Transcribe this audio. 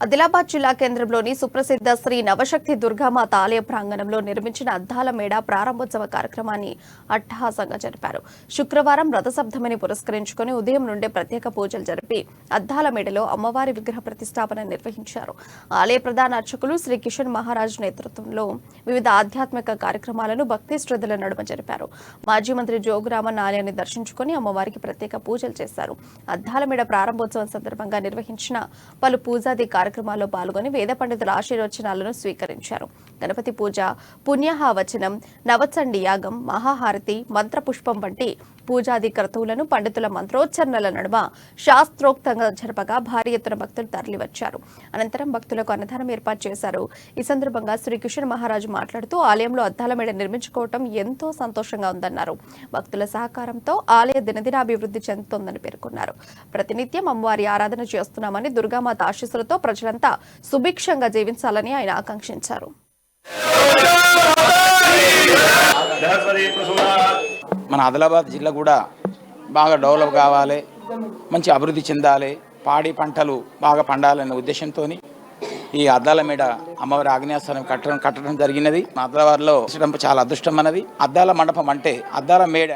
ఆదిలాబాద్ జిల్లా కేంద్రంలోని సుప్రసిద్ధ శ్రీ నవశక్తి దుర్గామాత ఆలయ ప్రాంగణంలో నిర్మించిన అద్దాల మేడ ప్రారంభోత్సవ కార్యక్రమాన్ని అట్టహాసంగా జరిపారు. శుక్రవారం రథసప్తమిని పురస్కరించుకుని ఉదయం నుండే ప్రత్యేక పూజలు జరిపి అద్దాల మేడలో అమ్మవారి విగ్రహ ప్రతిష్టాపన నిర్వహించారు. ఆలయ ప్రధాన అర్చకులు శ్రీ కిషన్ మహారాజ్ నేతృత్వంలో వివిధ ఆధ్యాత్మిక కార్యక్రమాలను భక్తి శ్రద్ధల నడుమ జరిపారు. మాజీ మంత్రి జోగురామన్ ఆలయాన్ని దర్శించుకుని అమ్మవారికి ప్రత్యేక పూజలు చేశారు. అద్దాల మేడ ప్రారంభోత్సవం సందర్భంగా నిర్వహించిన పలు పూజాది కార్యక్రమాల్లో పాల్గొని వేద పండితుల ఆశీర్వచనాలను స్వీకరించారు. గణపతి పూజ, పుణ్యహావచనం, నవచండి యాగం, మహాహారతి, మంత్రపుష్పం వంటి పూజాది క్రతువులను పండితుల మంత్రోచ్చరణల నడుమ శాస్త్రోక్తంగా జరపగా భారీ ఎత్తున భక్తులు తరలివచ్చారు. అనంతరం భక్తులకు అన్నదానం ఏర్పాటు చేశారు. ఈ సందర్భంగా శ్రీ కిషన్ మహారాజు మాట్లాడుతూ ఆలయంలో అద్దాల మేడ నిర్మించుకోవడం ఎంతో సంతోషంగా ఉందన్నారు. భక్తుల సహకారంతో ఆలయ దినదినాభివృద్ధి చెందుతోందని పేర్కొన్నారు. ప్రతినిత్యం అమ్మవారి ఆరాధన చేస్తున్నామని, దుర్గామాత ఆశీస్సులతో ప్రజలంతా సుభిక్షంగా జీవించాలని ఆయన ఆకాంక్షించారు. మన ఆదిలాబాద్ జిల్లా కూడా బాగా డెవలప్ కావాలి, మంచి అభివృద్ధి చెందాలి, పాడి పంటలు బాగా పండాలనే ఉద్దేశంతో ఈ అద్దాల మేడ అమ్మవారి ఆగ్నేయస్థానం కట్టడం జరిగినది. ఆదిలాబాద్లో చాలా అదృష్టం అన్నది. అద్దాల మండపం అంటే అద్దాల మేడ